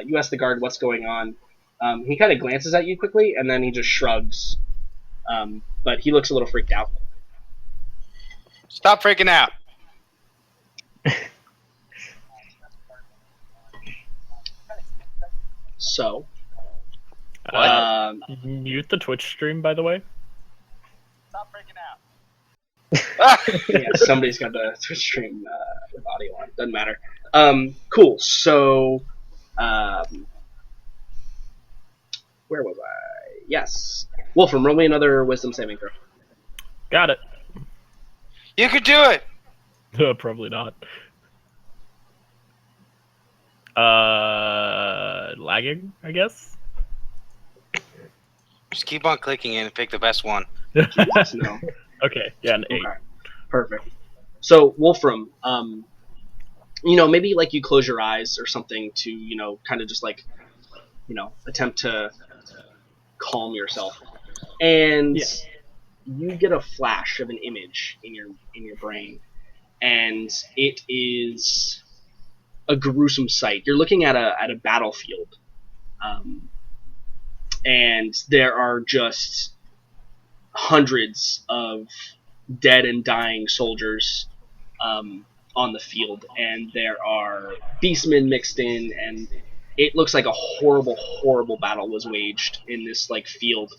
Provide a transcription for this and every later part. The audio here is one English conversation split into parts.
You ask the guard what's going on. He kind of glances at you quickly, and then he just shrugs. But he looks a little freaked out. Stop freaking out. So, Mute the Twitch stream, by the way. Stop freaking out. yeah, somebody's got the Twitch stream with audio on. Doesn't matter. Cool. So, where was I? Yes. Wolfram, roll me another wisdom saving throw. Got it. You could do it. Probably not. Lagging, I guess. Just keep on clicking in and pick the best one. Jesus, no. Okay, yeah, an 8. Okay. Perfect. So, Wolfram, maybe like you close your eyes or something to, kind of just like, attempt to calm yourself. And you get a flash of an image in your brain. And it is a gruesome sight. You're looking at a battlefield. And there are just hundreds of dead and dying soldiers on the field, and there are beastmen mixed in, and it looks like a horrible, horrible battle was waged in this field.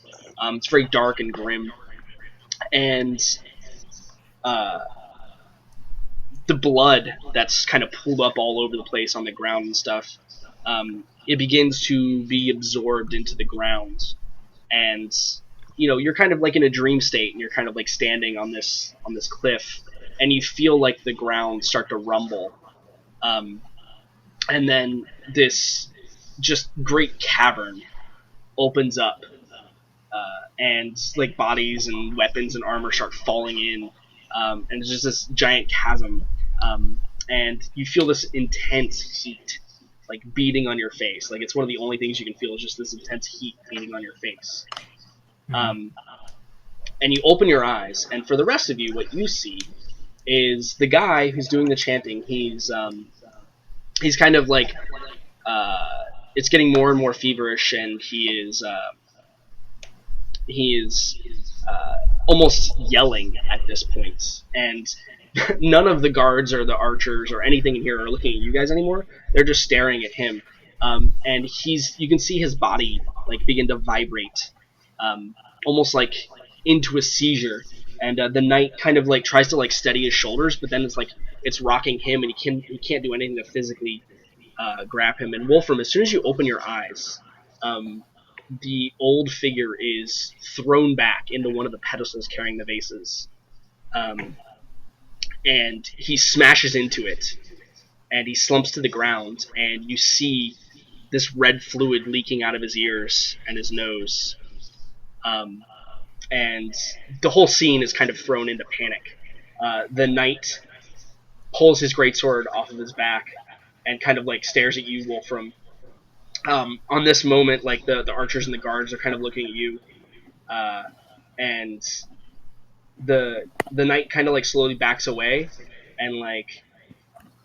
It's very dark and grim, and the blood that's kind of pooled up all over the place on the ground and stuff. It begins to be absorbed into the ground, and you're kind of like in a dream state, and you're kind of like standing on this cliff, and you feel like the ground start to rumble, and then this just great cavern opens up, and like bodies and weapons and armor start falling in, and there's just this giant chasm, and you feel this intense heat like beating on your face. Like it's one of the only things you can feel is just this intense heat beating on your face. And you open your eyes, and for the rest of you, what you see is the guy who's doing the chanting. He's kind of like it's getting more and more feverish, and he is almost yelling at this point. And none of the guards or the archers or anything in here are looking at you guys anymore. They're just staring at him, and you can see his body like begin to vibrate, almost like into a seizure. And the knight kind of like tries to like steady his shoulders, but then it's rocking him, and he can't do anything to physically grab him. And Wolfram, as soon as you open your eyes, the old figure is thrown back into one of the pedestals carrying the vases, and he smashes into it, and he slumps to the ground, and you see this red fluid leaking out of his ears and his nose. And the whole scene is kind of thrown into panic. The knight pulls his greatsword off of his back and kind of like stares at you, Wolfram. On this moment, like the archers and the guards are kind of looking at you, and the knight kind of like slowly backs away, and like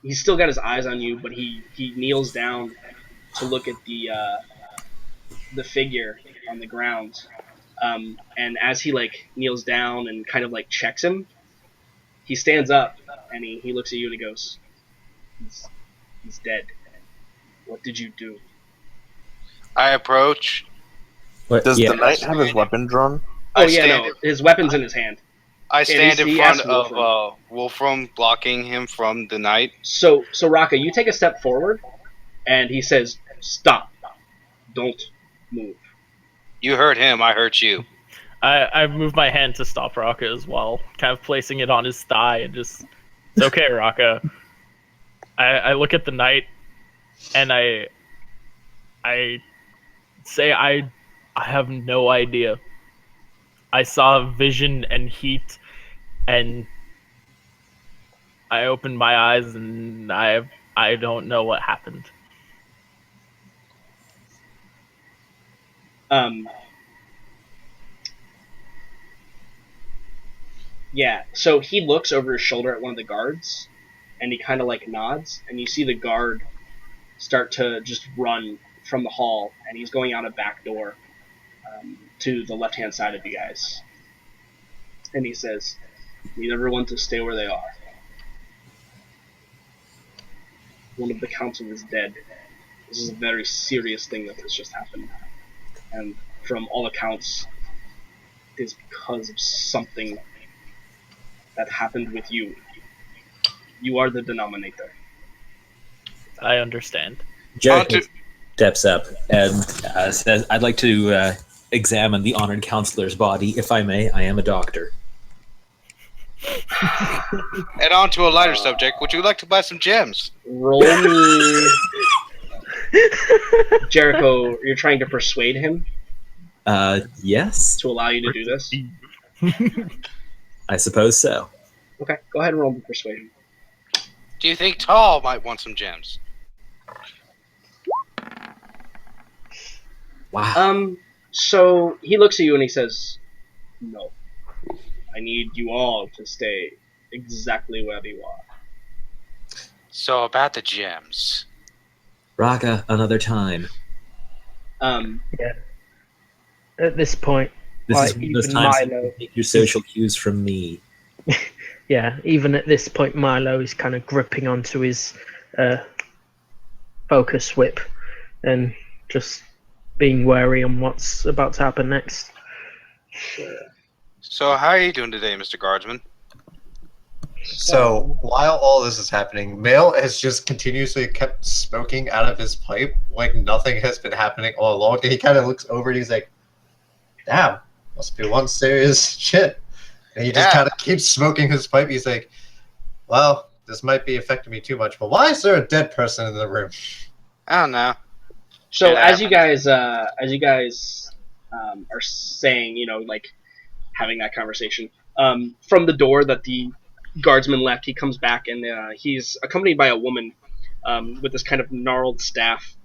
he's still got his eyes on you, but he kneels down to look at the figure on the ground. And as he like kneels down and kind of like checks him, he stands up, and he looks at you and he goes, he's dead. What did you do? I approach. Does the knight have his weapon drawn? Oh yeah, no, his weapon's in his hand. I stand in front of Wolfram. Wolfram, blocking him from the knight. So Raka, you take a step forward, and he says, "Stop! Don't move." You hurt him. I hurt you. I move my hand to stop Raka as well, kind of placing it on his thigh, and just, it's okay, Raka. I look at the knight, and I say I have no idea. I saw vision and heat, and I opened my eyes, and I don't know what happened. Yeah, so he looks over his shoulder at one of the guards, and he kind of like nods, and you see the guard start to just run from the hall, and he's going out a back door to the left-hand side of you guys. And he says, "Need everyone to stay where they are. One of the council is dead. This is a very serious thing that has just happened. And from all accounts, it is because of something that happened with you. You are the denominator." I understand. Jericho steps up and says, "I'd like to examine the honored counselor's body, if I may. I am a doctor." And on to a lighter subject. Would you like to buy some gems? Roll me... Jericho, you're trying to persuade him Yes, to allow you to do this? I suppose so. Okay, go ahead and roll the persuasion. Do you think Tall might want some gems? Wow. So he looks at you and he says, "No. I need you all to stay exactly where you are." So about the gems. Raga, another time. Yeah. At this point, This like, is one of those even times you Milo, can take your social cues from me. yeah, even at this point, Milo is kind of gripping onto his focus whip and just being wary on what's about to happen next. So how are you doing today, Mr. Guardsman? So while all this is happening, Mail has just continuously kept smoking out of his pipe like nothing has been happening all along. And he kind of looks over and he's like, "Damn, must be one serious shit." And he just kind of keeps smoking his pipe. He's like, "Well, this might be affecting me too much, but why is there a dead person in the room?" I don't know. So Shit as you happens. guys are saying, like having that conversation, from the door that the guardsman left, he comes back and he's accompanied by a woman with this kind of gnarled staff.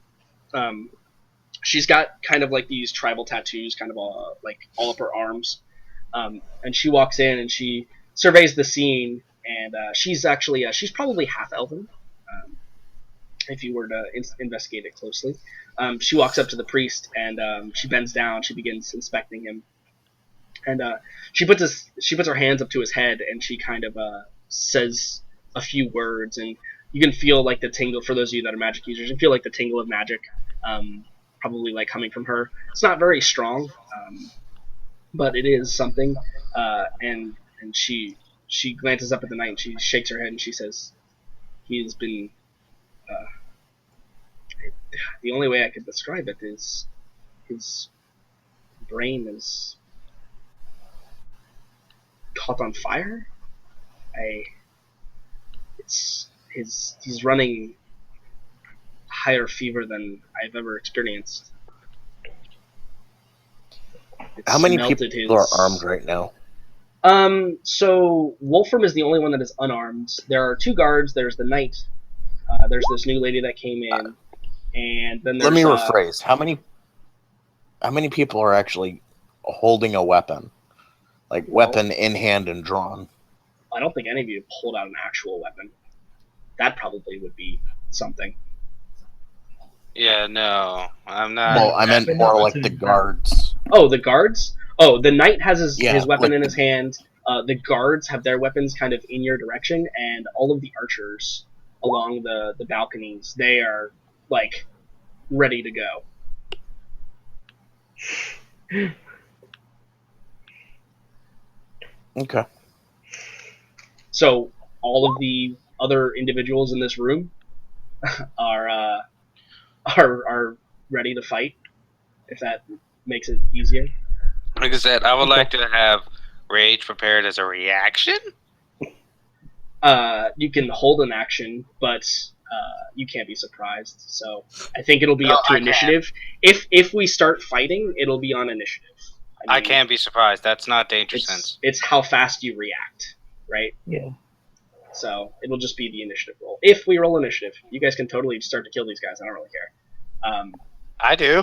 She's got kind of like these tribal tattoos, kind of like all up her arms. And she walks in and she surveys the scene, and she's actually she's probably half elven, if you were to investigate it closely. She walks up to the priest and she bends down. She begins inspecting him, and she puts her hands up to his head and she kind of says a few words, and you can feel like the tingle. For those of you that are magic users, you can feel like the tingle of magic, probably like coming from her. It's not very strong, but it is something. And she glances up at the knight and she shakes her head and she says, "He has been." The only way I could describe it is his brain is caught on fire. He's running higher fever than I've ever experienced. How many people are armed right now? So Wolfram is the only one that is unarmed. There are 2 guards. There's the knight. There's this new lady that came in, and then there's, Let me rephrase. How many people are actually holding a weapon, like weapon in hand and drawn? I don't think any of you pulled out an actual weapon. That probably would be something. Yeah, no, I'm not. Well, I meant more like the guards. Oh, the guards? Oh, the knight has his weapon like in his hand. The guards have their weapons kind of in your direction, and all of the archers along the balconies, they are, like, ready to go. Okay. So all of the other individuals in this room are ready to fight, if that makes it easier. Like I said, I would like to have rage prepared as a reaction. You can hold an action, but you can't be surprised. So I think it'll be up to initiative. If we start fighting, it'll be on initiative. I can't be surprised. That's not danger sense. It's how fast you react, right? Yeah. So it'll just be the initiative roll. If we roll initiative, you guys can totally start to kill these guys. I don't really care. I do.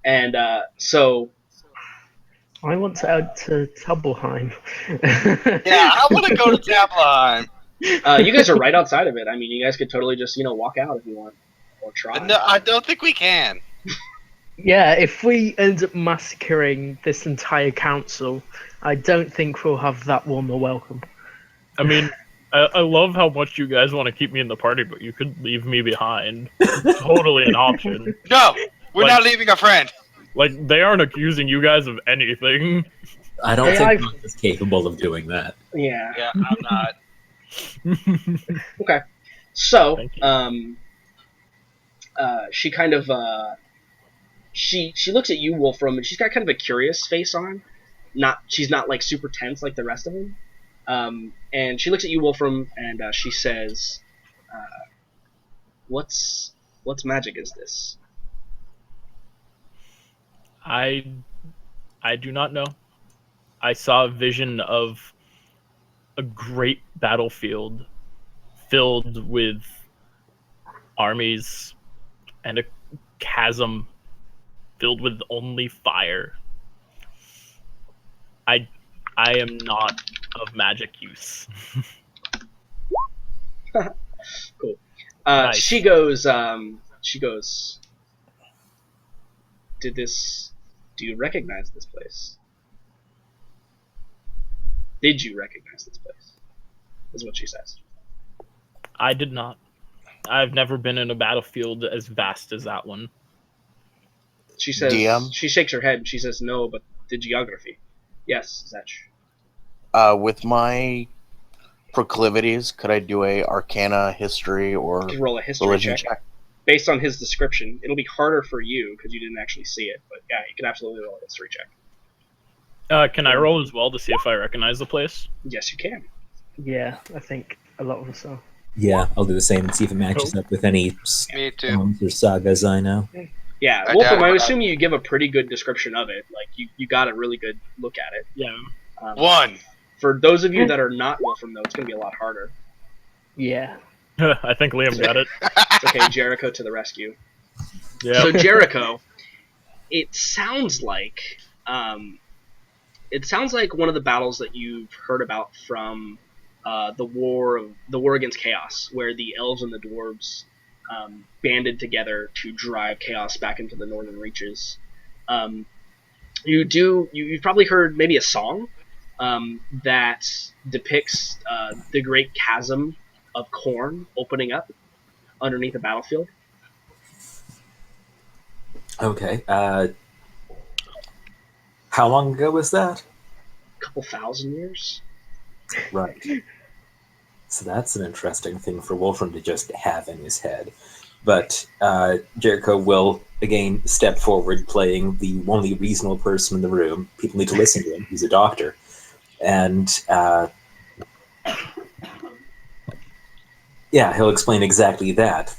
And so I want to add to Tabelheim. Yeah, I want to go to Tabelheim. you guys are right outside of it. I mean, you guys could totally just walk out if you want. Or try. No, I don't think we can. Yeah, if we end up massacring this entire council, I don't think we'll have that warm a welcome. I mean, I love how much you guys want to keep me in the party, but you could leave me behind. It's totally an option. No, we're Like- not leaving a friend. Like, they aren't accusing you guys of anything. I don't Hey, think I've- Mark is capable of doing that. Yeah. Yeah, I'm not. Okay. So, Thank you. she kind of she looks at you, Wolfram, and she's got kind of a curious face on. She's not like super tense like the rest of them. And she looks at you, Wolfram, and she says, "What's magic is this?" I do not know. I saw a vision of a great battlefield filled with armies and a chasm filled with only fire. I am not of magic use. Cool. Nice. She goes. Do you recognize this place? Did you recognize this place? Is what she says. I did not. I've never been in a battlefield as vast as that one. She says. DM? She shakes her head and she says, "No, but the geography." Yes, Zetch. With my proclivities, could I do a Arcana, History, or Just roll a history Religion check. check? Based on his description, it'll be harder for you because you didn't actually see it. But yeah, you can absolutely roll a history check. Can I roll as well to see if I recognize the place? Yes, you can. Yeah, I think a lot of us are. Yeah, I'll do the same and see if it matches up with any Me too. songs or sagas I know. Yeah, I Wolfram, doubt I it. assume you give a pretty good description of it. Like you got a really good look at it. Yeah. One. For those of you that are not Wolfram, though, it's going to be a lot harder. Yeah. I think Liam got it. Okay, Jericho to the rescue. Yeah. So Jericho, it sounds like one of the battles that you've heard about from the war against chaos, where the elves and the dwarves banded together to drive chaos back into the northern reaches. You've probably heard maybe a song that depicts the great chasm of corn opening up underneath the battlefield. Okay. How long ago was that? A couple thousand years. Right. So that's an interesting thing for Wolfram to just have in his head. But Jericho will again step forward, playing the only reasonable person in the room. People need to listen to him. He's a doctor. And yeah, he'll explain exactly that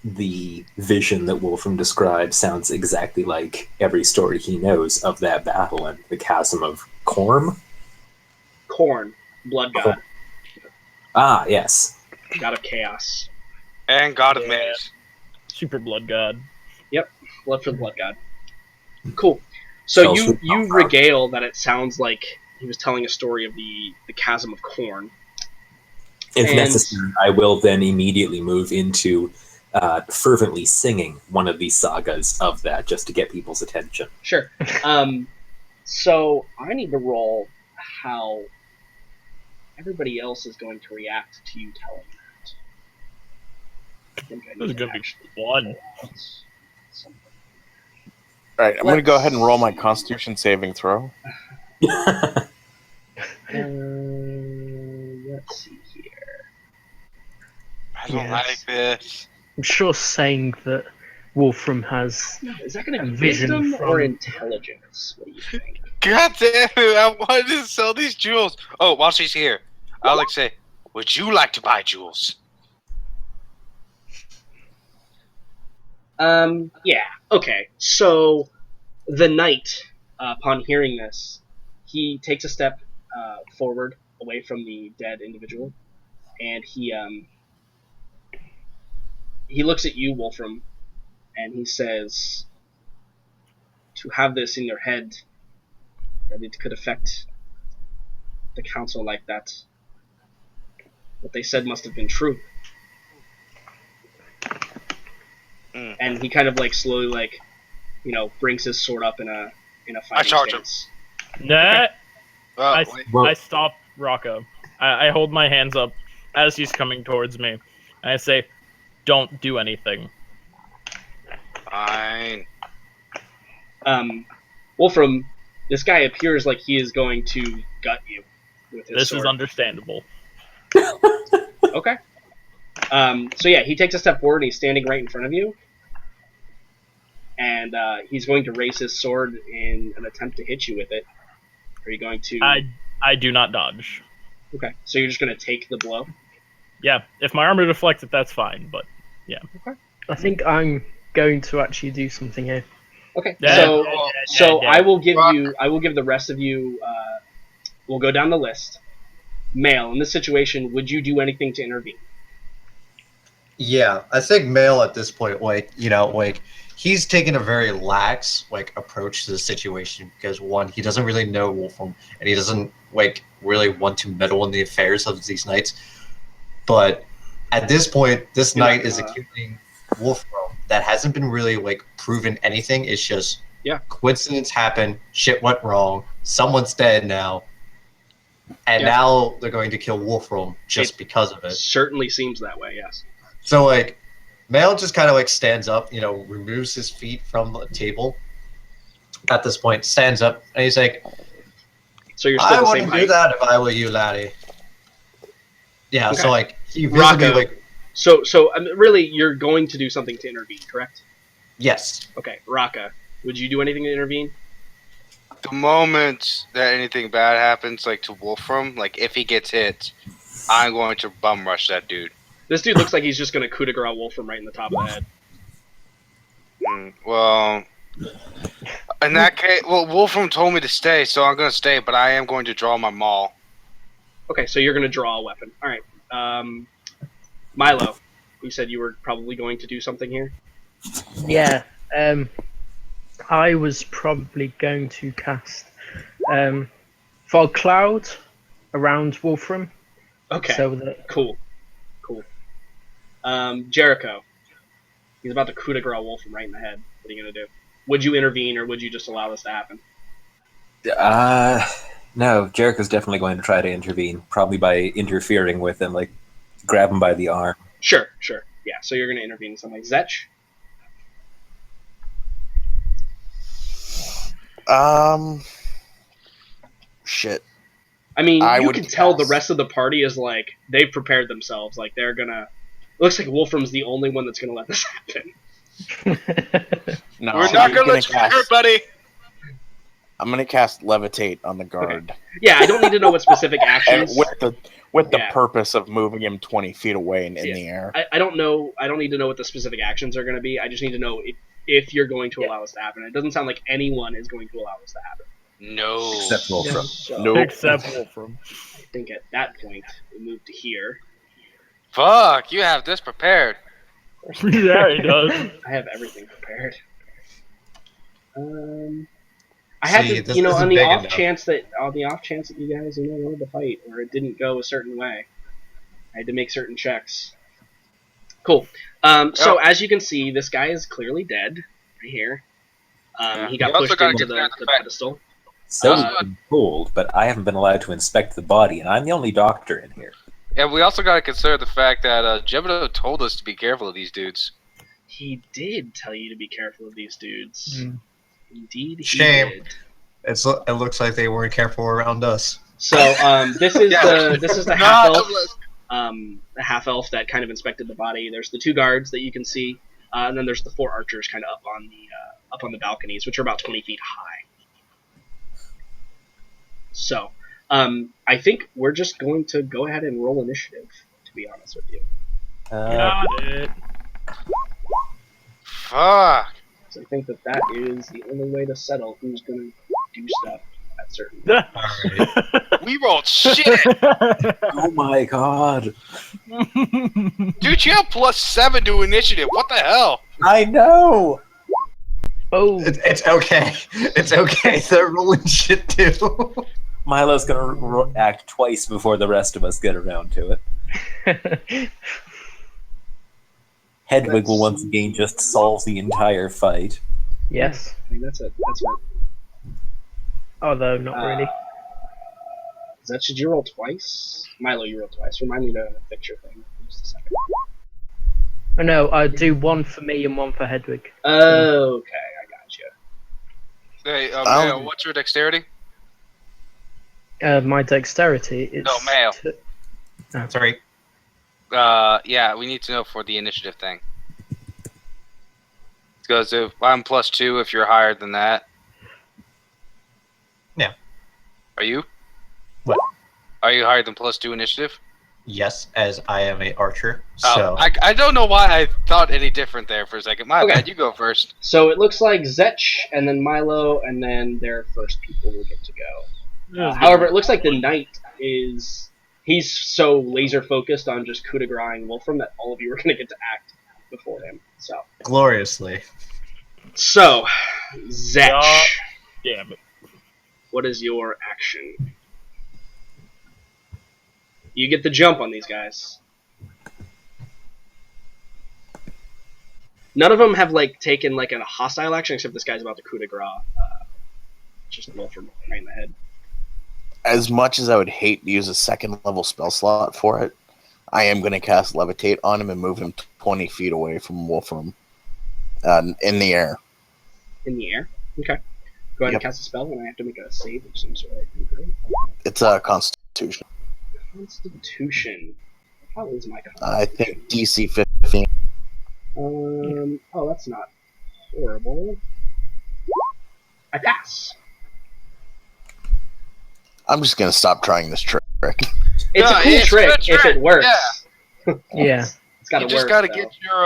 the vision that Wolfram described sounds exactly like every story he knows of that battle and the chasm of Corm. Corn, blood god, Ah, yes. god of chaos, And God of Yeah. Manners. Super blood god. blood for the blood god. Cool. So Tells you you- regale that it sounds like he was telling a story of the chasm of corn. If And- necessary, I will then immediately move into fervently singing one of these sagas of that just to get people's attention. Sure. So I need to roll how everybody else is going to react to you telling that. I think I This is need to gonna be actually fun. something. Alright, I'm going to go ahead and roll my Constitution saving throw. Let's see here. I don't Yes. like this. I'm sure saying that Wolfram has Is that going to A be vision wisdom from- or intelligence? What do you think? God damn it! I wanted to sell these jewels. Oh, while she's here, I'll like say, "Would you like to buy jewels?" Yeah. Okay. So the knight, upon hearing this, he takes a step forward away from the dead individual, and he looks at you, Wolfram, and he says, "To have this in your head, that it could affect the council like that. What they said must have been true." and he kind of like slowly like, brings his sword up in a fighting charge him. stance. Nah. I Well- stop Rocco. I hold my hands up as he's coming towards me. And I say, don't do anything. Fine. Wolfram, this guy appears like he is going to gut you with his This sword. is understandable. Okay. So yeah, he takes a step forward and he's standing right in front of you. And he's going to raise his sword in an attempt to hit you with it. Are you going to... I do not dodge. Okay, so you're just going to take the blow? Yeah, if my armor deflects it, that's fine, but yeah. I think I'm going to actually do something here. Okay, Yeah, so yeah. I will give the rest of you, we'll go down the list. Male, in this situation, would you do anything to intervene? Yeah, I think Male at this point, he's taken a very lax, approach to the situation because, one, he doesn't really know Wolfram, and he doesn't, really want to meddle in the affairs of these knights. But at this point, this knight is accusing Wolfram that hasn't been really, proven anything. It's just, coincidence happened, shit went wrong, someone's dead now, and now they're going to kill Wolfram just because of it. Certainly seems that way, yes. So, Male just kind of, stands up, removes his feet from the table. At this point, stands up, and he's like, So you're still I the wouldn't same do height? that if I were you, laddie. Yeah, Okay. so, he visibly, Rocco. So really, you're going to do something to intervene, correct? yes. Okay, Raka, would you do anything to intervene? The moment that anything bad happens, to Wolfram, if he gets hit, I'm going to bum rush that dude. This dude looks like he's just going to coup de grace Wolfram right in the top of the head. Well, in that case, Wolfram told me to stay, so I'm going to stay, but I am going to draw my maul. Okay, so you're going to draw a weapon. All right. Milo, you said you were probably going to do something here? Yeah, I was probably going to cast Fog Cloud around Wolfram. Okay, So that cool. Jericho, he's about to coup de grace Wolfram right in the head. What are you going to do? Would you intervene, or would you just allow this to happen? No, Jericho's definitely going to try to intervene, probably by interfering with him, grab him by the arm. Sure. Yeah, so you're going to intervene in some way. Zetch? Shit. I mean, I you would can tell the guess. rest of the party is they've prepared themselves. They're gonna. It looks like Wolfram's the only one that's gonna let this happen. No, We're not going to let you cast, hurt, buddy! I'm gonna cast levitate on the guard, Yeah, I don't need to know what specific and actions. with the Yeah. purpose of moving him 20 feet away and in Yeah. the air. I don't know. I don't need to know what the specific actions are going to be. I just need to know if you're going to allow this to happen. It doesn't sound like anyone is going to allow this to happen. No. Except Wolfram. So Nope. Except Wolfram. I think at that point we move to here. Fuck, you have this prepared. Yeah, he does. I have everything prepared. I had See, to, this on isn't the big off enough. chance that you guys wanted to fight or it didn't go a certain way, I had to make certain checks. Cool. So as you can see, this guy is clearly dead right here. He got You also pushed gotta into consider the the fact- pedestal. So I've been told, but I haven't been allowed to inspect the body, and I'm the only doctor in here. And we also got to consider the fact that Jebediah told us to be careful of these dudes. He did tell you to be careful of these dudes. Mm. Indeed, he Shame. did. It looks like they weren't careful around us. So this is Yeah. the half elf. The half elf that kind of inspected the body. There's the two guards that you can see, and then there's the four archers kind of up on the balconies, which are about 20 feet high. So, I think we're just going to go ahead and roll initiative. To be honest with you, Got it. Fuck. so I think that is the only way to settle who's going to do stuff at certain. We rolled shit. Oh my god. Dude, you have +7 to initiative. What the hell? I know! Oh, It's okay. It's okay. They're rolling shit too. Milo's gonna act twice before the rest of us get around to it. Hedwig will once again just solve the entire fight. Yes. I mean, that's it. Although not really. Is that should you roll twice? Milo, you roll twice. Remind me to fix your thing. Just a second. Oh, no, I do one for me and one for Hedwig. Okay, I got you. Hey, Mayo, what's your dexterity? My dexterity is. No, Mayo. Sorry. Yeah, we need to know for the initiative thing. Because if I'm +2, if you're higher than that. Yeah. Are you? What? Are you higher than +2 initiative? Yes, as I am a archer. Oh, So I don't know why I thought any different there for a second. My Okay. bad. You go first. So it looks like Zetch, and then Milo, and then their first people will get to go. However, it looks like the knight is... He's so laser focused on just coup de grace Wolfram that all of you are going to get to act before him. gloriously. So, Zetch, Damn it. what is your action? You get the jump on these guys. None of them have taken a hostile action except this guy's about to coup de grace. Just Wolfram right in the head. As much as I would hate to use a second level spell slot for it, I am going to cast Levitate on him and move him 20 feet away from Wolfram in the air. In the air? Okay. Go ahead and cast a spell, and I have to make a save of some sort. It's a Constitution. Constitution. How is my Constitution? I think DC 15. Oh, that's not horrible. I pass. I'm just going to stop trying this trick. It's a cool trick if it works. Yeah. It's gotta You just work, got to though. get your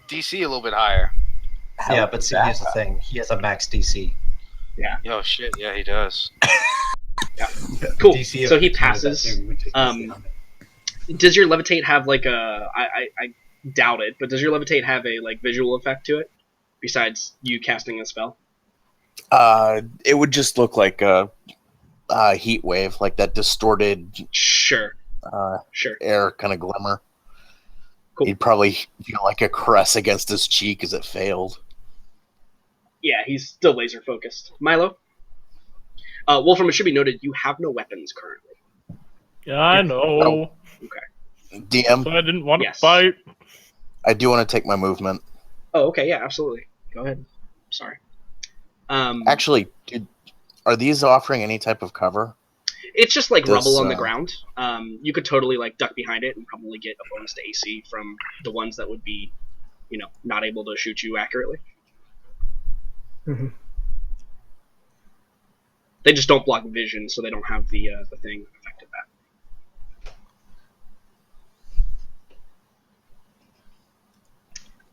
DC a little bit higher. How Yeah, but see, that here's the thing. He has a max DC. Oh shit, yeah, he does. Cool. DC So he of 15 is passes. actually ridiculously high. Does your levitate have I doubt it, but does your levitate have a visual effect to it besides you casting a spell? It would just look like a heat wave, like that distorted Sure. Sure. air kind of glimmer. Cool. He'd probably feel like a caress against his cheek as it failed. Yeah, he's still laser focused. Milo? Wolfram, it should be noted you have no weapons currently. Yeah, I know. DM, So I didn't want to Yes. fight. I do want to take my movement. Oh, okay, yeah, absolutely. Go ahead. Sorry. Actually, are these offering any type of cover? It's just like This, rubble on the ground. You could totally duck behind it and probably get a bonus to AC from the ones that would be, not able to shoot you accurately. Mhm. They just don't block vision, so they don't have the thing affected that.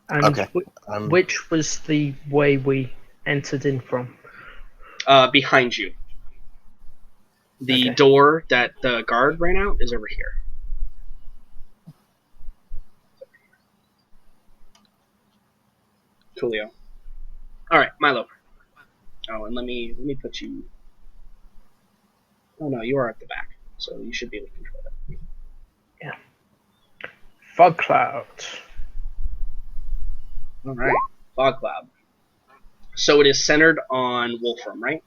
And Okay. which was the way we entered in from? Behind you. The Okay. door that the guard ran out is over here. Coolio. Alright, Milo. Oh, and let me put you... Oh no, you are at the back, so you should be able to control it. Fog cloud. Alright, Fog Cloud. So it is centered on Wolfram, right?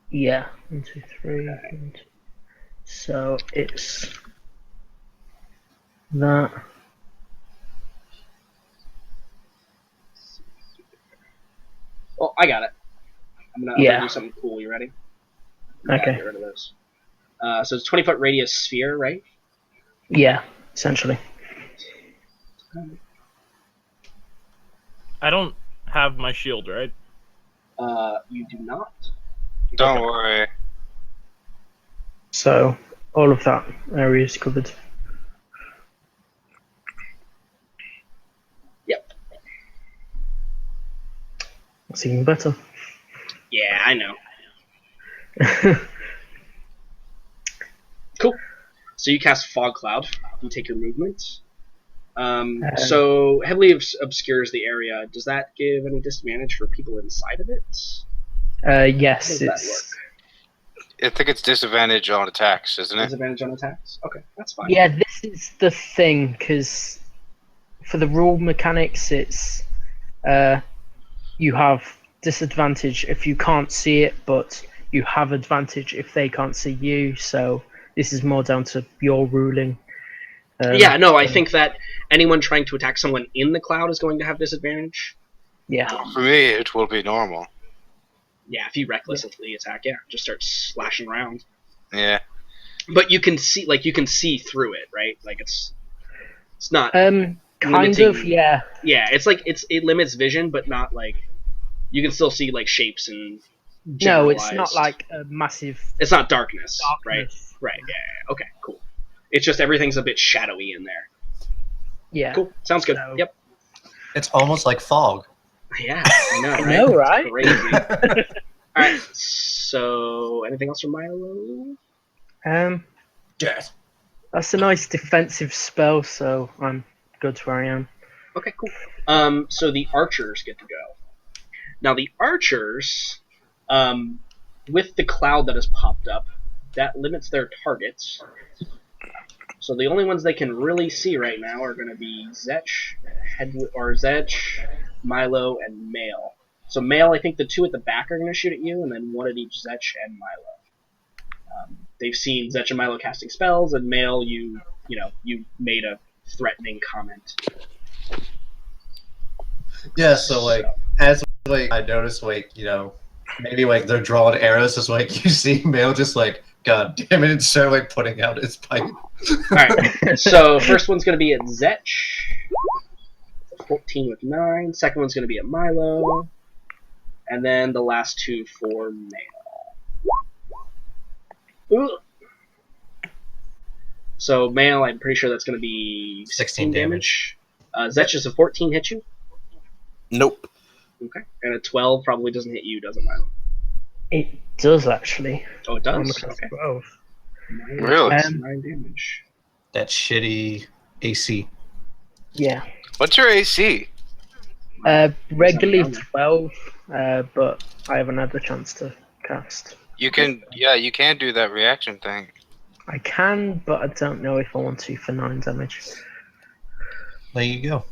Yeah. 1, 2, 3. Okay. And so it's that. Well, I got it. I'm gonna do something cool. You ready? Okay. Get rid of those. So it's 20-foot radius sphere, right? Yeah, essentially. I don't have my shield, right? You do not. Don't worry. So all of that area is covered. Yep. That's even better. Yeah, I know. Cool. So you cast Fog Cloud. You take your movement. So heavily obscures the area. Does that give any disadvantage for people inside of it? Yes, How does that it's I think it's disadvantage on attacks, isn't it? Disadvantage on attacks? Okay, that's fine. yeah. This is the thing because for the rule mechanics, it's you have disadvantage if you can't see it, but you have advantage if they can't see you. So this is more down to your ruling. Yeah, no, I think that anyone trying to attack someone in the cloud is going to have disadvantage. Yeah. For me, it will be normal. Yeah, if you recklessly attack, just start slashing around. Yeah. But you can see through it, right? Like it's not Kind limiting- of, yeah. Yeah, it's like it limits vision, but not like you can still see like shapes and No, it's not generalized- like a massive it's not darkness, right? darkness. Right. Yeah. Okay. Cool. It's just everything's a bit shadowy in there. Yeah. Cool. Sounds good. So- Yep. It's almost like fog. Yeah. I know. I Right? know, right? Crazy. All right. So, anything else from Milo? Yes. That's a nice defensive spell, so I'm good where I am. Okay. Cool. So the archers get to go. Now the archers, with the cloud that has popped up, that limits their targets. So the only ones they can really see right now are going to be Zetch, Milo, and Mail. So Mail, I think the two at the back are going to shoot at you, and then one at each Zetch and Milo. They've seen Zetch and Milo casting spells, and Mail, you made a threatening comment. Yeah, so like as like I noticed maybe like they're drawing arrows, just like you see Mail just like God damn it, and start like putting out his pipe. Alright, so first one's going to be at Zetch. 14 with 9. Second one's going to be at Milo. And then the last two for Mail. Ooh. So Mail, I'm pretty sure that's going to be 16 damage. Zetch is a 14 hit you? Nope. Okay. And a 12 probably doesn't hit you, doesn't Milo? It does actually. Oh, it On does? the class Okay. 12. Really? 9 damage. That shitty AC. Yeah. What's your AC? Regularly Sounds 12, but I haven't had the chance to cast. You can do that reaction thing. I can, but I don't know if I want to for 9 damage. There you go.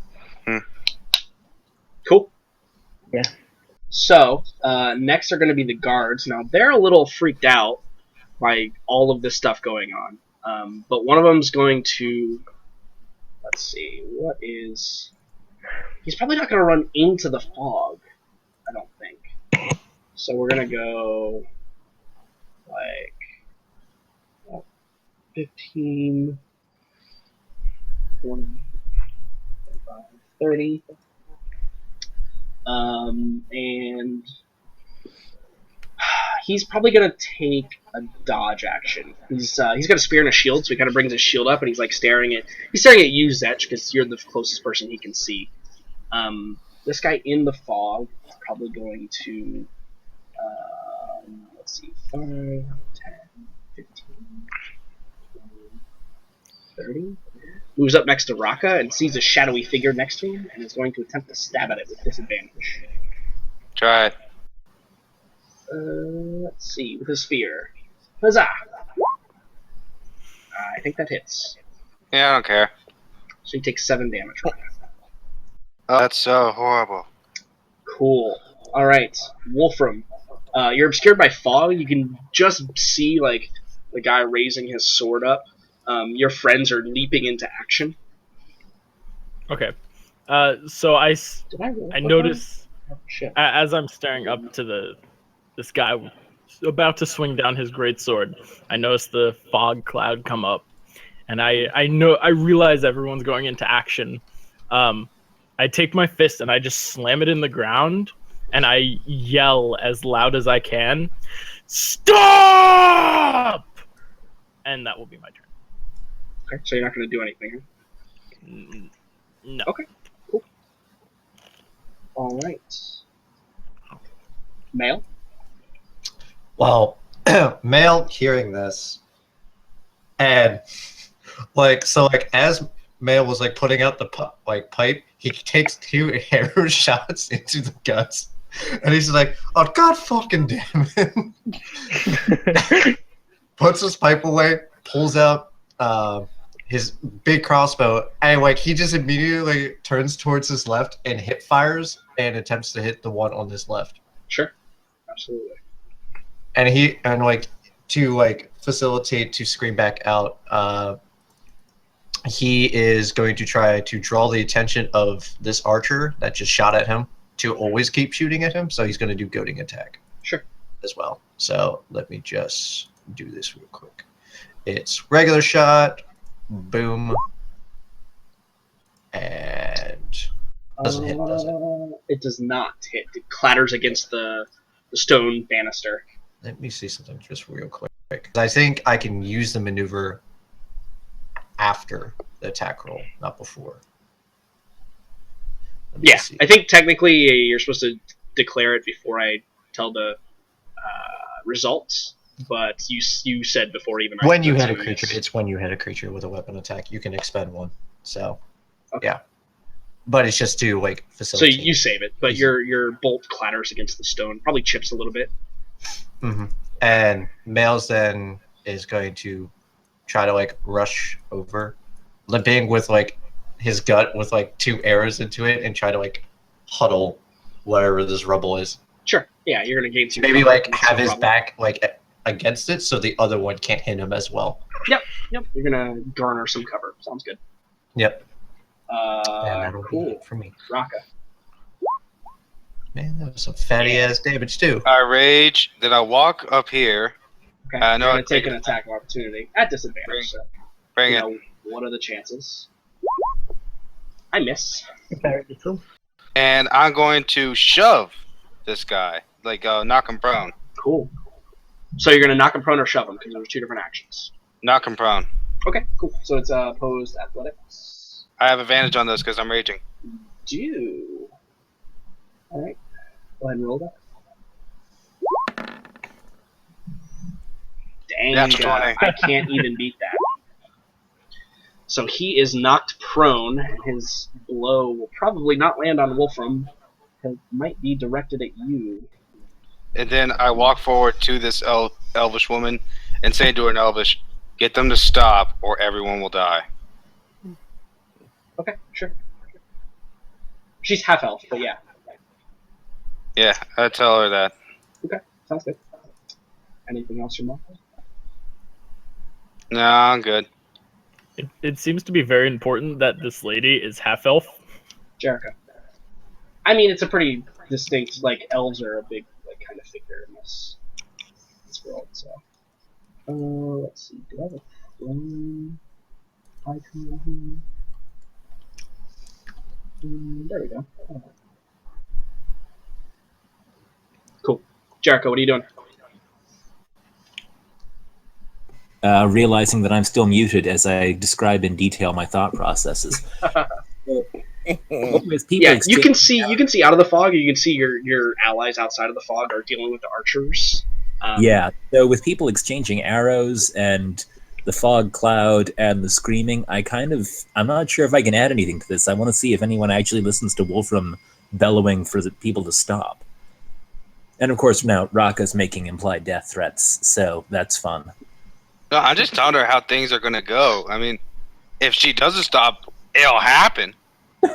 Cool. Yeah. So, next are going to be the guards. Now, they're a little freaked out by all of this stuff going on. But one of them's going to... Let's see, what is... He's probably not going to run into the fog, I don't think. So we're going to go... like... 15... 20... 25, 30... and he's probably gonna take a dodge action. He's got a spear and a shield, so he kind of brings his shield up and he's like staring at you, Zetch, because you're the closest person he can see. This guy in the fog is probably going to let's see, 5, 10, 15, 20, 30. Moves up next to Raka and sees a shadowy figure next to him and is going to attempt to stab at it with disadvantage. Try it. Let's see, with his spear. Huzzah! I think that hits. Yeah, I don't care. So he takes 7 damage right now. Oh, that's so horrible. Cool. Alright, Wolfram. You're obscured by fog. You can just see, like, the guy raising his sword up. Your friends are leaping into action. Okay. So I Did I roll? notice Oh, shit. as I'm staring up to this guy about to swing down his greatsword, I notice the fog cloud come up, and I realize everyone's going into action. I take my fist and I just slam it in the ground, and I yell as loud as I can, "Stop!" And that will be my turn. Okay, so you're not going to do anything, huh? No. Okay, cool. Alright. Male? Well, Mail hearing this, and as Mail was like putting out the pipe, he takes 2 arrow shots into the guts, and he's like, "Oh God, fucking damn it!" Puts his pipe away, pulls out his big crossbow, and like he just immediately like, turns towards his left and hip fires and attempts to hit the one on his left. Sure. Absolutely. And like to like facilitate to scream back out, he is going to try to draw the attention of this archer that just shot at him to always keep shooting at him. So he's going to do goading attack. Sure. As well. So let me just do this real quick. It's regular shot, boom, and doesn't hit, does it? It does not hit. It clatters against the stone banister. Let me see something just real quick. I think I can use the maneuver after the attack roll, not before. Yeah, I think technically you're supposed to declare it before I tell the results, but you said before even when you hit a creature, it's when you hit a creature with a weapon attack, you can expend one. So, okay. Yeah, but it's just to like facilitate. So you save it, but your bolt clatters against the stone, probably chips a little bit. Mm-hmm. And Males then is going to try to like rush over, limping with like his gut with like 2 arrows into it, and try to like huddle wherever this rubble is. Sure. Yeah, you're gonna gain some. Maybe like have his back like against it, so the other one can't hit him as well. Yep. You're gonna garner some cover. Sounds good. Yep. And cool for me. Raka. Man, that was some fatty ass damage too. I rage, then I walk up here. Okay. I know I'm gonna I take an attack of opportunity at disadvantage. So, Bring you it. know, what are the chances? I miss. Very little. And I'm going to shove this guy, like knock him prone. Cool. So you're gonna knock him prone or shove him because there's 2 different actions. Knock him prone. Okay, cool. So it's opposed athletics. I have advantage on this because I'm raging. Do. All right. Go ahead and roll that. Dang, That's 20. I can't even beat that. So he is knocked prone, and his blow will probably not land on Wolfram. It might be directed at you. And then I walk forward to this elvish woman and say to her in elvish, "Get them to stop or everyone will die." Okay, sure. She's half elf, but yeah. Yeah, I tell her that. Okay, sounds good. Anything else from Marco? No, I'm good. It seems to be very important that this lady is half elf. Jericho. I mean, it's a pretty distinct, like, elves are a big, like, kind of figure in this world, so. Let's see, do I have a flame icon? There we go. Cool. Jericho, what are you doing? Realizing that I'm still muted as I describe in detail my thought processes. Yeah, you can see out of the fog. You can see your allies outside of the fog are dealing with the archers. Yeah, so with people exchanging arrows and the fog cloud and the screaming, I'm not sure if I can add anything to this. I want to see if anyone actually listens to Wolfram bellowing for the people to stop. And of course, now Raka's making implied death threats, so that's fun. No, I'm just telling her how things are going to go. I mean, if she doesn't stop, it'll happen. So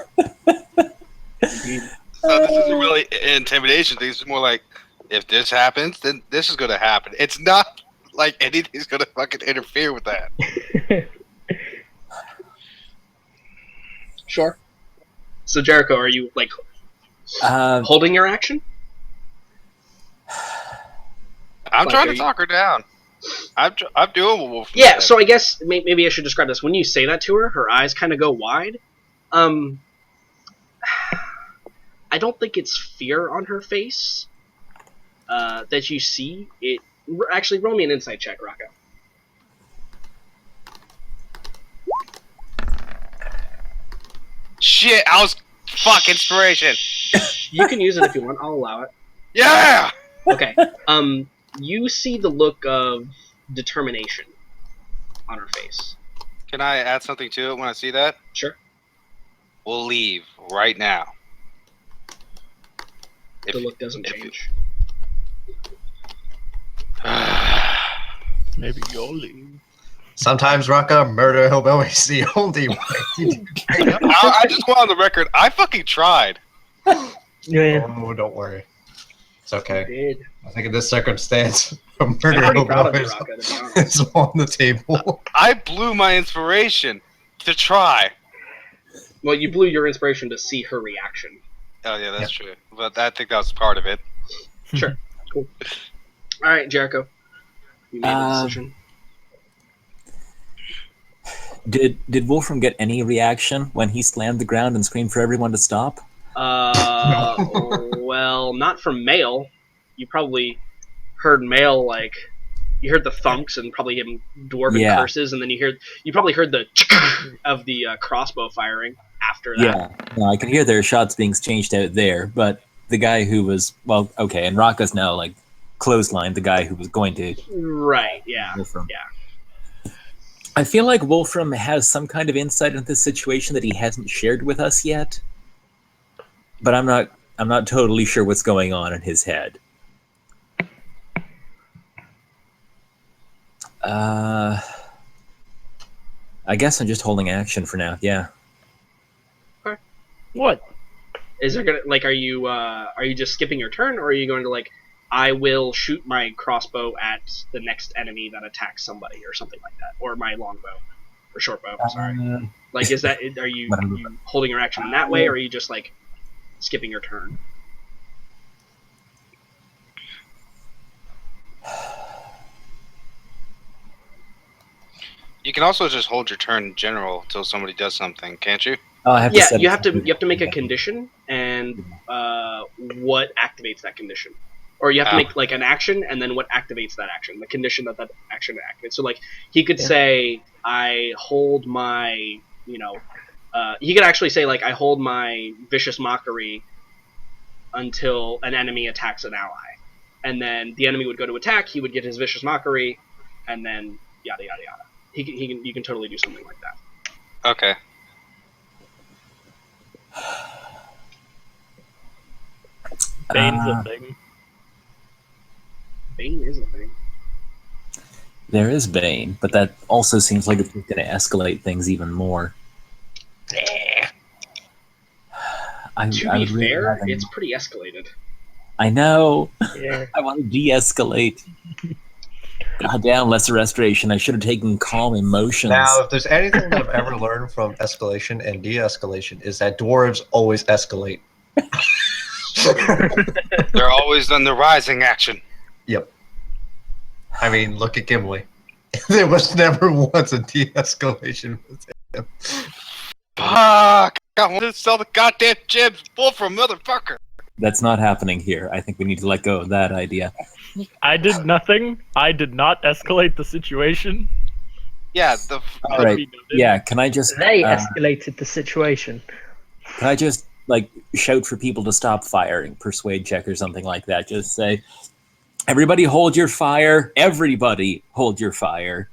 this isn't really an intimidation thing. It's more like, if this happens, then this is going to happen. It's not like anything's going to fucking interfere with that. Sure. So Jericho, are you like holding your action? I'm Like, trying to talk her down. I'm doing what Wolf. Yeah. So I guess maybe I should describe this. When you say that to her, her eyes kind of go wide. I don't think it's fear on her face that you see. It actually, roll me an insight check, Rocco. Shit, I was fuck inspiration. You can use it if you want. I'll allow it. Yeah. Okay. You see the look of determination on her face. Can I add something to it when I see that? Sure. We'll leave right now. The look doesn't change. Maybe you'll leave. Sometimes Raka, murder hillbilly's the only way. I just want on the record. I fucking tried. Yeah. Oh, don't worry. It's okay. You did. I think in this circumstance, a I'm murder pretty proud of you, hillbilly Raka, to be honest. is on the table. I blew my inspiration to try. Well, you blew your inspiration to see her reaction. Oh yeah, that's true. But I think that was part of it. Sure. Cool. All right, Jericho. You made a decision. Did Wolfram get any reaction when he slammed the ground and screamed for everyone to stop? Well, not from Mail. You probably heard Mail, like, you heard the thunks and probably him dwarven curses, and then you probably heard the of the crossbow firing after that. Yeah, no, I can hear their shots being changed out there, but the guy who was, well, okay, and Raka's now, like, clotheslined the guy who was going to... Right, yeah. Wolfram. Yeah. I feel like Wolfram has some kind of insight into this situation that he hasn't shared with us yet, but I'm not totally sure what's going on in his head. I guess I'm just holding action for now. Yeah. What? Is there gonna, like, are you just skipping your turn, or are you going to, like, I will shoot my crossbow at the next enemy that attacks somebody, or something like that, or my longbow, or short bow. Sorry. Like, is that, are you holding your action in that way, or are you just, like, skipping your turn? You can also just hold your turn in general until somebody does something, can't you? Oh, I have Yeah, to you have to make a condition, and what activates that condition, or you have to make, like, an action, and then what activates that action, the condition that action activates. So, like, he could say, I hold my, you know, he could actually say, like, I hold my vicious mockery until an enemy attacks an ally, and then the enemy would go to attack, he would get his vicious mockery, and then yada yada yada. You can totally do something like that. Okay. Bane's a thing. Bane is a thing. There is Bane, but that also seems like it's going to escalate things even more. To be fair, it's pretty escalated. I know. Yeah. I want to de-escalate. Goddamn, lesser restoration. I should have taken calm emotions. Now, if there's anything that I've ever learned from escalation and de-escalation, is that dwarves always escalate. They're always on the rising action. Yep. I mean, look at Gimli. There was never once a de-escalation with him. Fuck! I want to sell the goddamn gems, Wolfram, motherfucker. That's not happening here. I think we need to let go of that idea. I did nothing. I did not escalate the situation. Yeah, All right. Yeah, can I just... They escalated the situation. Can I just, like, shout for people to stop firing? Persuade check or something like that. Just say, everybody hold your fire. Everybody hold your fire.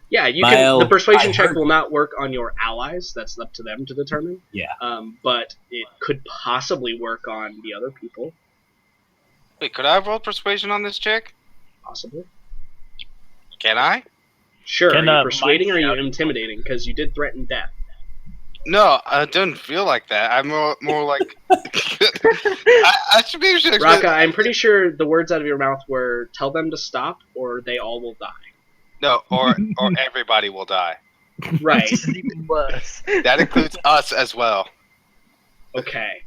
Yeah, you can. The persuasion check will not work on your allies. That's up to them to determine. Yeah. But it could possibly work on the other people. Wait, could I roll persuasion on this chick? Possibly. Can I? Sure. Can, are you persuading or are you shout- intimidating? Because you did threaten death. No, it doesn't feel like that. I'm more like... I should be able to... Raka, I'm pretty sure the words out of your mouth were, tell them to stop or they all will die. No, or everybody will die. Right. This is even worse. That includes us as well. Okay.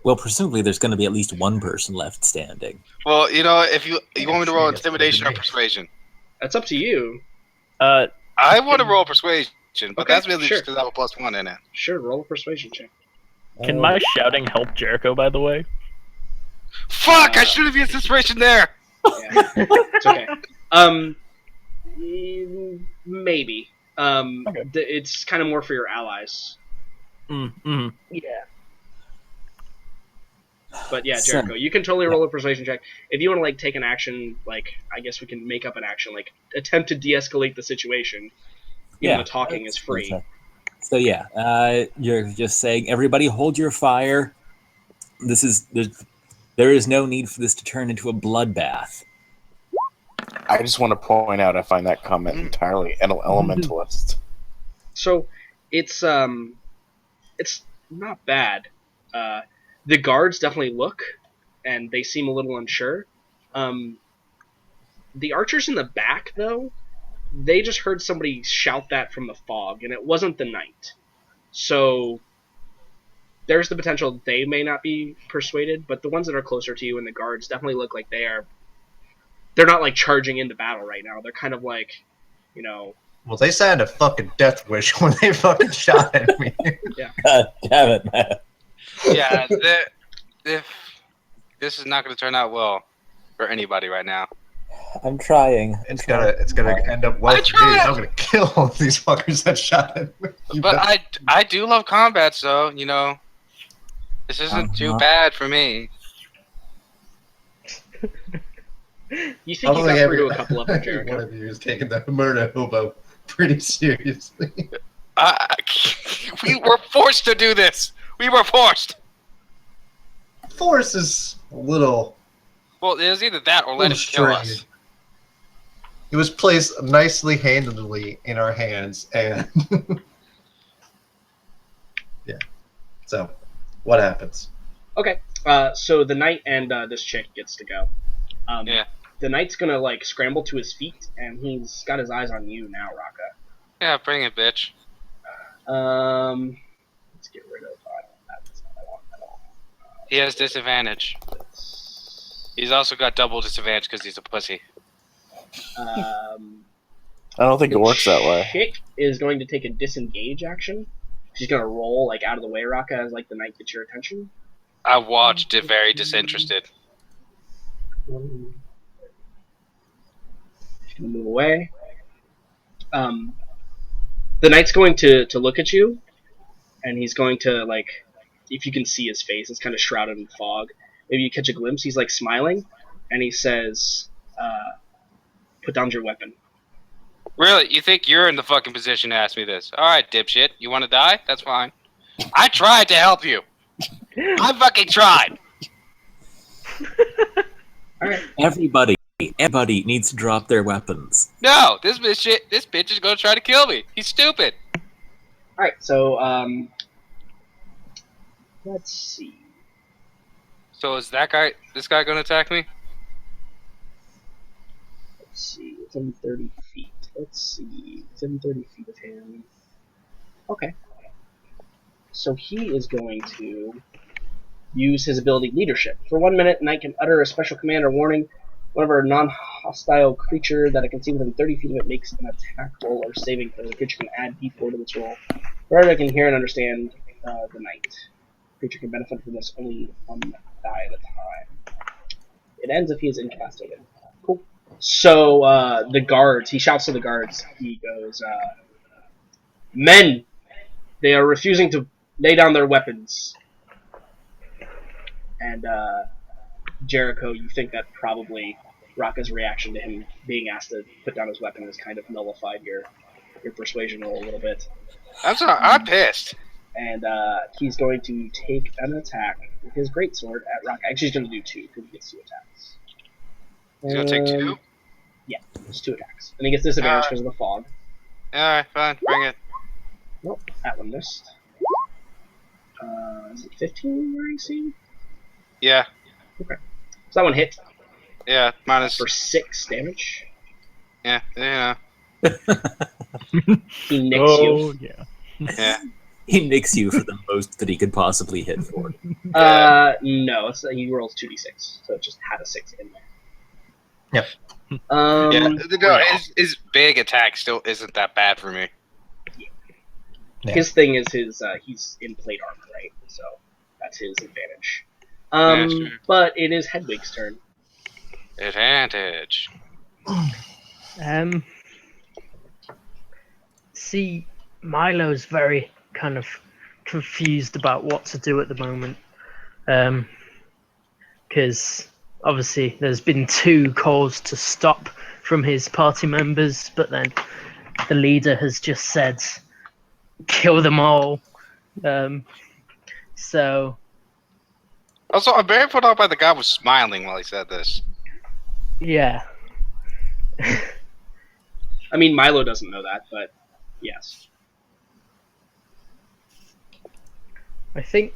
Well, presumably there's going to be at least one person left standing. Well, you know, if you want me to roll intimidation or persuasion, That's up to you. I want to roll persuasion, but Okay, that's really sure. just because I have a +1 in it. Sure, roll a persuasion check. Can my shouting help Jericho, by the way? Fuck! I should have used inspiration there. Yeah. It's okay. Maybe. Okay. It's kind of more for your allies. Mm-hmm. Yeah. But yeah, So- Jericho, you can totally roll a persuasion check. If you want to, like, take an action, like, I guess we can make up an action, like, attempt to de-escalate the situation. Even the talking is free. So yeah, you're just saying, everybody hold your fire. There is no need for this to turn into a bloodbath. I just want to point out I find that comment entirely elementalist. So it's not bad. The guards definitely look, and they seem a little unsure. The archers in the back, though, they just heard somebody shout that from the fog, and it wasn't the knight. So there's the potential they may not be persuaded, but the ones that are closer to you and the guards definitely look like they're not like charging into battle right now. They're kind of like, you know. Well, they sounded a fucking death wish when they fucking shot at me. Yeah. God damn it, man. Yeah, this is not going to turn out well for anybody right now. I'm trying. It's gonna end up well for me. I'm gonna kill all these fuckers that shot at me. But I do love combat, so you know, this isn't too bad for me. You think you got through to a couple of them, Jericho? One of you is taking the murder hobo pretty seriously. We were forced to do this. We were forced. Force is a little. Well, it was either that or let him kill us. It was placed nicely, handedly in our hands, and yeah. So, what happens? Okay, so the knight and this chick gets to go. Yeah. The knight's gonna like scramble to his feet, and he's got his eyes on you now, Raka. Yeah, bring it, bitch. Let's get rid of that's not what I want at all. He has disadvantage. He's also got double disadvantage because he's a pussy. I don't think it works that way. Chick is going to take a disengage action. She's gonna roll like out of the way, Raka, as like the knight gets your attention. I watched it very disinterested. She's gonna move away. The knight's going to look at you, and he's going to like, if you can see his face, it's kind of shrouded in fog. Maybe you catch a glimpse. He's like smiling, and he says, "Put down your weapon." Really? You think you're in the fucking position to ask me this? All right, dipshit. You want to die? That's fine. I tried to help you. I fucking tried. All right. Everybody needs to drop their weapons. No, this bitch is gonna try to kill me. He's stupid. All right. So let's see. So is this guy gonna attack me? Let's see. Within 30 feet. Let's see. Within 30 feet of him. Okay. So he is going to use his ability Leadership. For 1 minute, Knight can utter a special command or warning. Whenever a non-hostile creature that it can see within 30 feet of it makes an attack roll or saving throw, the creature can add D4 to its roll. Wherever it can hear and understand the Knight. The creature can benefit from this only one die at a time. It ends if he is incapacitated. Cool. So the guards, he shouts to the guards. He goes, "Men, they are refusing to lay down their weapons." And Jericho, you think that probably Raka's reaction to him being asked to put down his weapon has kind of nullified your persuasion roll a little bit. I'm pissed. And he's going to take an attack with his greatsword at Raka. Actually, he's going to do 2 because he gets 2 attacks. He's gonna take 2? Yeah, there's 2 attacks. And he gets disadvantage because of the fog. Alright, fine. Bring it. Nope, that one missed. Is it 15 your AC? Yeah. Okay. So that one hit Yeah, minus... for 6 damage. Yeah, yeah. He nicks you. Oh, yeah. Yeah. He nicks you for the most that he could possibly hit for. No, he rolls 2d6, so it just had a 6 in there. Yep. No, his big attack still isn't that bad for me. Yeah. His thing is he's in plate armor, right? So that's his advantage. Yeah, sure. But it is Hedwig's turn. Advantage. See, Milo's very kind of confused about what to do at the moment. Because obviously there's been 2 calls to stop from his party members, but then the leader has just said, kill them all. So... Also, I'm very put off by the guy was smiling while he said this. Yeah. I mean, Milo doesn't know that, but yes. I think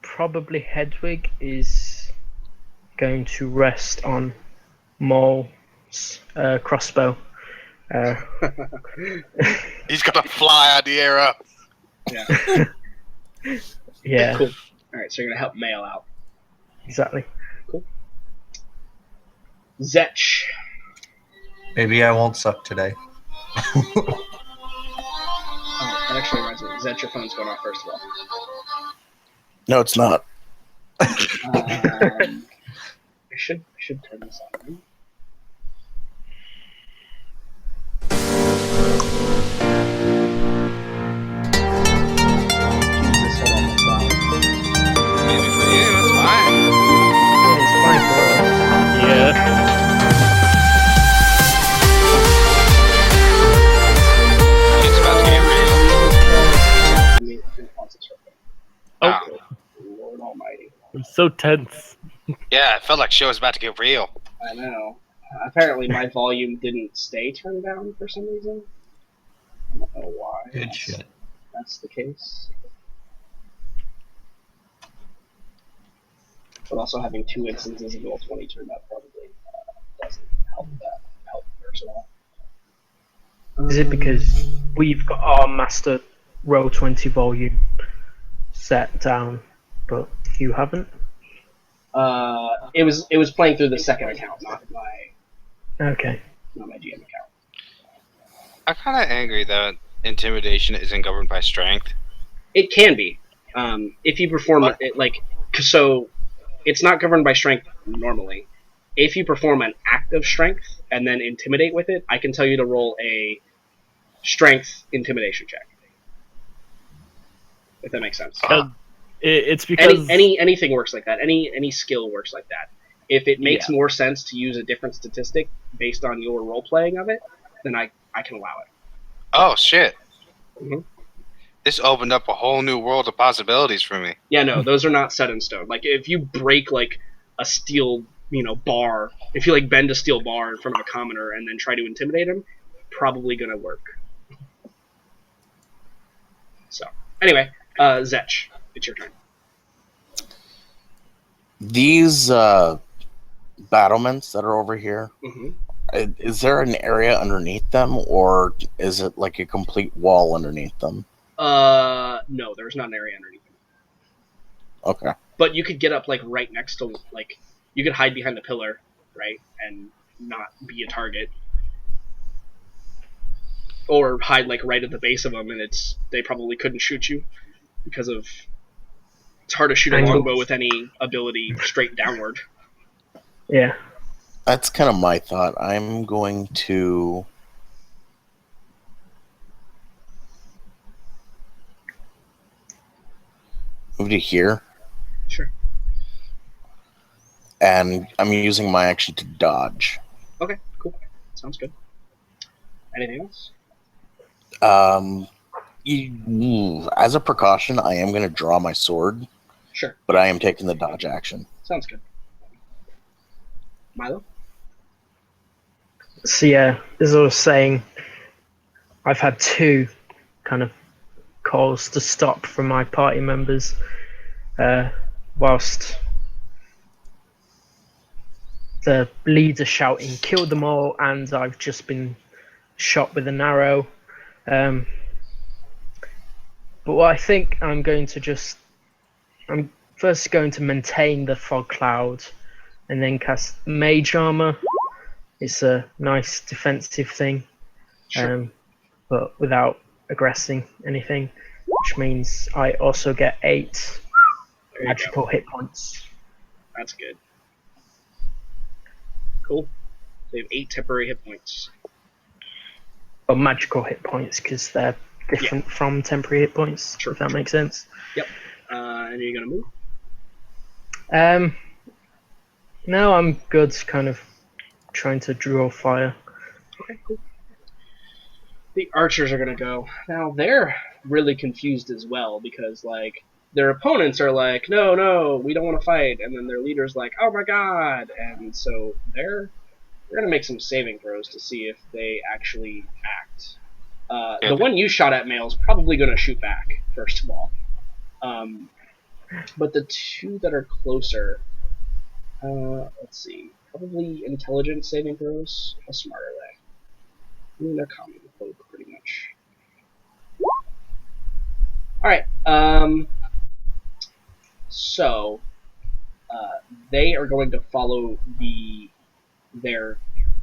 probably Hedwig is going to rest on Maul's crossbow. He's gonna fly on the arrow. Yeah. Yeah, Cool. All right, so you're gonna help Mail out. exactly. Zetch. Maybe I won't suck today. Oh, that actually reminds me. Zetch, your phone's going off first of all. No, it's not. I should turn this on. Jesus, hold on, that's loud. Maybe for you, it's fine. It's fine for us. Yeah. It's about to get real. Let me pause this real quick. Oh, Wow. Lord Almighty. I'm so tense. Yeah, it felt like show was about to get real. I know. Apparently, my volume didn't stay turned down for some reason. I don't know why. Good shit. That's the case. But also having 2 instances of roll 20 turned out probably doesn't help first of all. Is it because we've got our master row 20 volume set down, but you haven't? It was playing through the second account, not my Okay. GM account. I'm kind of angry that intimidation isn't governed by strength. It can be, if you perform it like so. It's not governed by strength normally. If you perform an act of strength and then intimidate with it, I can tell you to roll a strength intimidation check. If that makes sense. It's because Anything works like that. Any skill works like that. If it makes Yeah. more sense to use a different statistic based on your role playing of it, then I can allow it. Oh shit! Mhm. This opened up a whole new world of possibilities for me. Yeah, no, those are not set in stone. Like if you break like a steel, bar, if you like bend a steel bar in front of a commoner and then try to intimidate him, probably gonna work. So anyway, Zetch, it's your turn. These battlements that are over here, Mm-hmm. is there an area underneath them, or is it like a complete wall underneath them? No, there's not an area underneath him. Okay. But you could get up like right next to like you could hide behind the pillar, right, and not be a target. Or hide like right at the base of them, and they probably couldn't shoot you because of it's hard to shoot a Angles. longbow with any ability straight downward. Yeah. That's kind of my thought. I'm going to move to here, Sure. and I'm using my action to dodge. Okay, cool. Sounds good. Anything else? As a precaution, I am going to draw my sword, Sure. but I am taking the dodge action. Sounds good. Milo? So yeah, as I was saying, I've had 2 kind of calls to stop from my party members, whilst the leader shouting "kill them all," and I've just been shot with an arrow. But what I think I'm first going to maintain the fog cloud, and then cast mage armor. It's a nice defensive thing, Sure. but without aggressing anything, which means I also get 8 There you go. magical hit points. That's good. Cool. They have 8 temporary hit points. Or magical hit points, because they're different from temporary hit points, Sure, if that sure. makes sense. And are you gonna move? No, I'm good, kind of trying to draw fire. Okay, cool. The archers are gonna go. Now they're really confused as well because like their opponents are like, no, we don't want to fight, and then their leader's like, oh my god, and so they're We're gonna make some saving throws to see if they actually act. Yeah. The one you shot at, Male, is probably gonna shoot back, first of all. But the two that are closer, let's see, probably intelligence saving throws. How smart are they? I mean, they're common folk, pretty much. Alright, so, they are going to follow their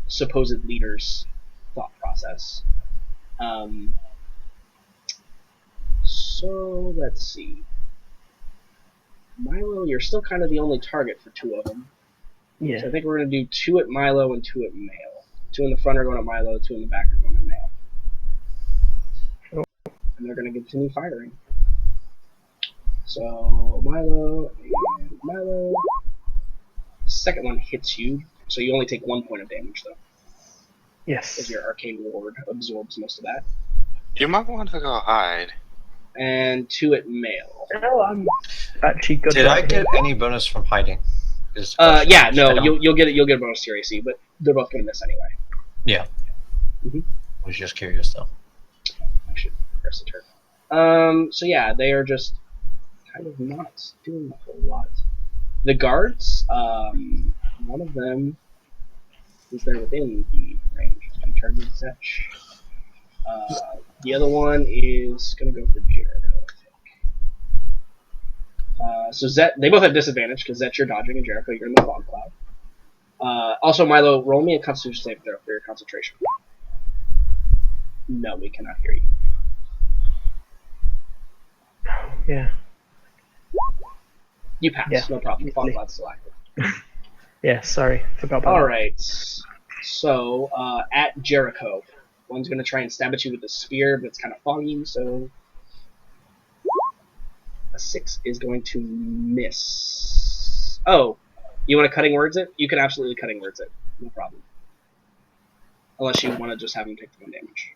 supposed leader's thought process. So, let's see. Milo, you're still kind of the only target for two of them. Yeah. So I think we're going to do 2 at Milo and 2 at Male. 2 in the front are going at Milo, 2 in the back are going at Male. Sure. And they're going to continue firing. So Milo and Milo. Second one hits you, so you only take 1 point of damage though, Yes. as your arcane ward absorbs most of that. You might want to go hide. And 2 at Male. Oh, I'm actually good. Did at I it. get any bonus from hiding? Is the question. Yeah, no, I don't- you'll get a bonus to your AC, but they're both going to miss anyway. Yeah. Mhm. I was just curious though. I should press the turn. So yeah, they are just kind of not doing a whole lot. The guards, one of them is there within the range of charging Zetch. The other one is gonna go for Jericho, I think. So Zet, they both have disadvantage because Zetch you're dodging and Jericho you're in the fog cloud. Also Milo, roll me a Constitution save throw for your concentration. No, we cannot hear you. Yeah. You pass, Yeah. no problem. The fog cloud's still active. Yeah. Sorry, forgot about All right. So at Jericho, one's gonna try and stab at you with a spear, but it's kind of foggy. So a 6 is going to miss. Oh, you want to cutting words it? You can absolutely cutting words it. No problem. Unless you want to just have him take the 1 damage.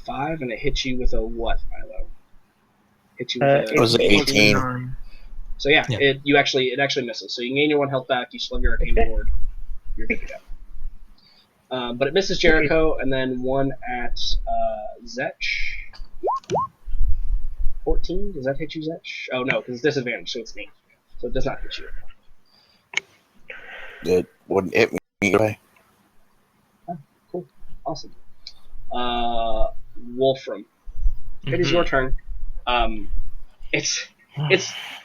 Five, and it hits you with a what, Milo? Hits you with It was an 18. 9. So yeah, Yeah. it actually misses. So you gain your 1 health back. You still have your arcane ward. You're good to go. But it misses Jericho, and then 1 at Zetch. 14. Does that hit you, Zetch? Oh no, because it's disadvantage, so it's me. So it does not hit you. It wouldn't hit me anyway. Cool, awesome. Wolfram, it is your turn. It's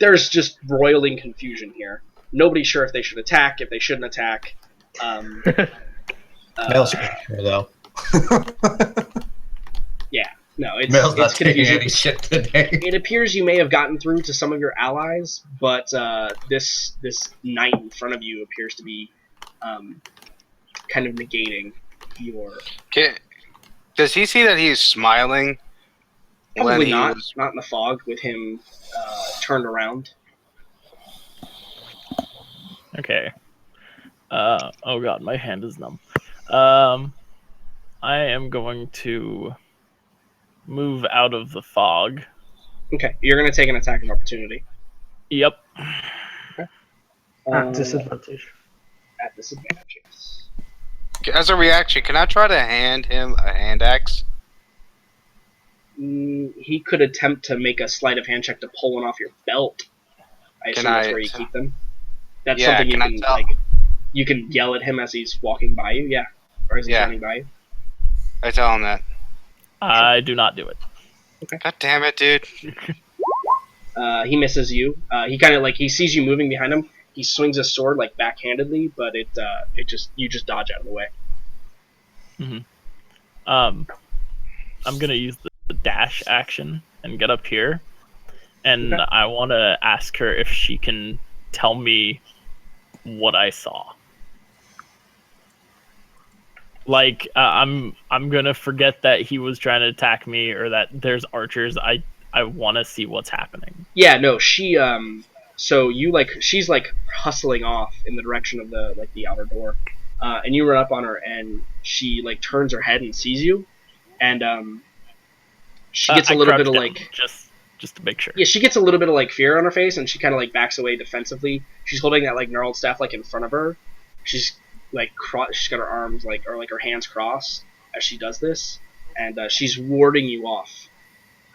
there's just roiling confusion here. Nobody's sure if they should attack, if they shouldn't attack. Male's sure though. Yeah, no, it's Male's not it's taking confusing. any shit today. It appears you may have gotten through to some of your allies, but this knight in front of you appears to be kind of negating your. Does he see that he's smiling? when Probably he not. was- Not in the fog with him turned around. Okay. Oh god, my hand is numb. I am going to move out of the fog. Okay, you're gonna take an attack of opportunity. Yep. At disadvantage. At disadvantage, yes. As a reaction, can I try to hand him a hand axe? He could attempt to make a sleight of hand check to pull one off your belt. I assume that's where you keep them. That's Yeah, something you can I can tell- like. You can yell at him as he's walking by you, yeah, or as he's Yeah. running by you. I tell him that. I do not do it. God damn it, dude. He misses you. He kind of like he sees you moving behind him. He swings his sword like backhandedly, but you just dodge out of the way. I'm gonna use the dash action and get up here, and Okay. I want to ask her if she can tell me what I saw. Like, I'm gonna forget that he was trying to attack me or that there's archers. I want to see what's happening. Yeah, no, she so you she's hustling off in the direction of the outer door, and you run up on her and she turns her head and sees you, and she gets a I little bit crouch of down, just just to make sure. Yeah, she gets a little bit of like fear on her face, and she kind of like backs away defensively. She's holding that like gnarled staff like in front of her. She's like she's got her arms like her hands crossed as she does this, and she's warding you off.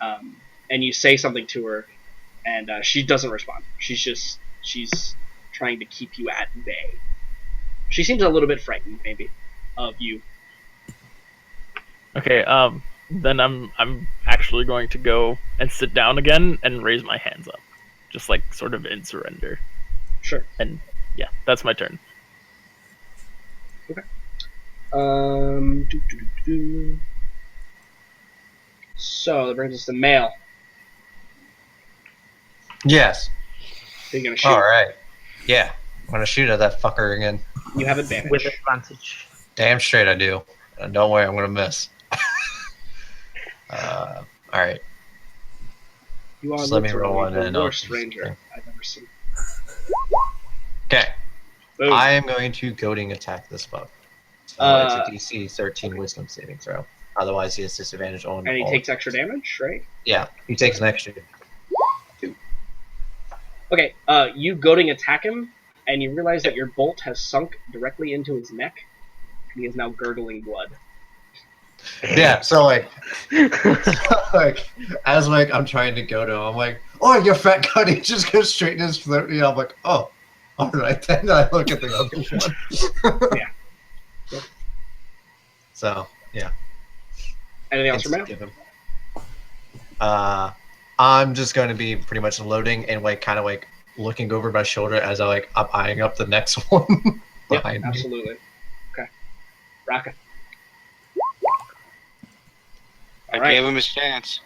And you say something to her, and she doesn't respond. She's trying to keep you at bay. She seems a little bit frightened, maybe, of you. Okay, then I'm actually going to go and sit down again and raise my hands up, just like sort of in surrender. Sure. And yeah, that's my turn. Okay. So that brings us to Mail. Yes. Who are you gonna shoot? All right. Yeah. I'm gonna shoot at that fucker again. You have advantage. With advantage. Damn straight I do. And don't worry, I'm gonna miss. All right. You are Just let me literally roll one the and worst I'll- ranger I've ever seen. Okay. Boom. I am going to goading attack this bug. So it's a DC 13 Wisdom saving throw. Otherwise, he has disadvantage on. And he all- takes extra damage, right? Yeah, he takes an extra. Okay, you goading attack him, and you realize that your bolt has sunk directly into his neck, and he is now gurgling blood. Yeah, so like, as like I'm trying to go to him, I'm like, "Oh, you fat cunt!" He just goes straight in his throat. You know, I'm like, "Oh, all right." Then I look at the other one. Yeah. Yep. So yeah. Anything else for Mail? Give him. I'm just going to be pretty much loading and like kind of like looking over my shoulder as I'm eyeing up the next one Yep, behind me. absolutely. Okay. Raka. I All right. gave him his chance.